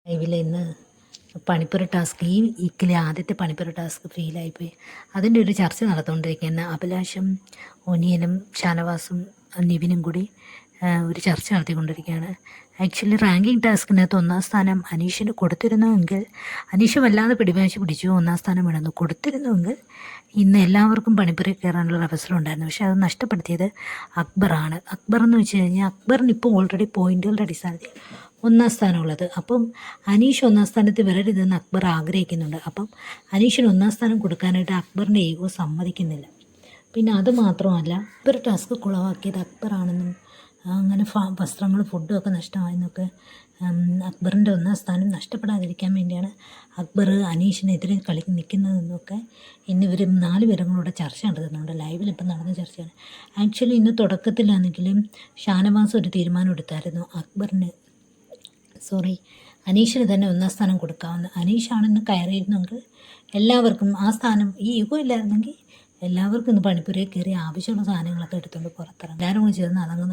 ലൈവിൽ ഇന്ന് പണിപ്പുര ടാസ്ക് ഈ വീക്കിലെ ആദ്യത്തെ പണിപ്പുര ടാസ്ക് ഫെയിലായിപ്പോയി. അതിൻ്റെ ഒരു ചർച്ച നടത്തുകൊണ്ടിരിക്കുന്ന അഭിലാഷും ഒനിയനും ഷാനവാസും നിവിനും കൂടി ഒരു ചർച്ച നടത്തിക്കൊണ്ടിരിക്കുകയാണ്. ആക്ച്വലി റാങ്കിങ് ടാസ്കിനകത്ത് ഒന്നാം സ്ഥാനം അനീഷിന് കൊടുത്തിരുന്നുവെങ്കിൽ, അനീഷ് വല്ലാതെ പിടിവാശി പിടിച്ചു ഒന്നാം സ്ഥാനം വേണമെന്ന് കൊടുത്തിരുന്നുവെങ്കിൽ ഇന്ന് എല്ലാവർക്കും പണിപ്പുരയിൽ കയറാനുള്ള അവസരം ഉണ്ടായിരുന്നു. പക്ഷേ അത് നഷ്ടപ്പെടുത്തിയത് അക്ബറാണ്. അക്ബർ എന്ന് വെച്ച് കഴിഞ്ഞാൽ അക്ബറിന് ഇപ്പോൾ ഓൾറെഡി പോയിന്റുകളുടെ അടിസ്ഥാനത്തിൽ ഒന്നാം സ്ഥാനമുള്ളത്. അപ്പം അനീഷ് ഒന്നാം സ്ഥാനത്ത് വരരുതെന്ന് അക്ബർ ആഗ്രഹിക്കുന്നുണ്ട്. അപ്പം അനീഷിന് ഒന്നാം സ്ഥാനം കൊടുക്കാനായിട്ട് അക്ബറിൻ്റെ ഈഗോ സമ്മതിക്കുന്നില്ല. പിന്നെ അത് മാത്രമല്ല, ഒരു ടാസ്ക് കുളവാക്കിയത് അക്ബറാണെന്നും അങ്ങനെ വസ്ത്രങ്ങൾ ഫുഡും ഒക്കെ നഷ്ടമായെന്നൊക്കെ അക്ബറിൻ്റെ ഒന്നാം സ്ഥാനം നഷ്ടപ്പെടാതിരിക്കാൻ വേണ്ടിയാണ് അക്ബർ അനീഷിനെതിരെ നിൽക്കുന്നതെന്നൊക്കെ ഇന്ന് ഇവർ 4 പേരും കൂടെ ചർച്ച നടത്തുന്നുണ്ട്. ലൈവിൽ ഇപ്പം നടന്ന ചർച്ചയാണ്. ആക്ച്വലി ഇന്ന് തുടക്കത്തിലാണെങ്കിലും ഷാനവാസ് ഒരു തീരുമാനം എടുത്തായിരുന്നു, അനീഷിന് തന്നെ ഒന്നാം സ്ഥാനം കൊടുക്കാമെന്ന്. അനീഷാണെന്ന് കയറിയിരുന്നെങ്കിൽ എല്ലാവർക്കും ആ സ്ഥാനം, ഈ യുഗം ഇല്ലായിരുന്നെങ്കിൽ എല്ലാവർക്കും ഇന്ന് പണിപ്പുരയിൽ കയറി ആവശ്യമുള്ള സാധനങ്ങളൊക്കെ എടുത്തുകൊണ്ട് പുറത്തിറങ്ങും. എല്ലാവരും കൂടി ചേർന്ന് അതങ്ങ്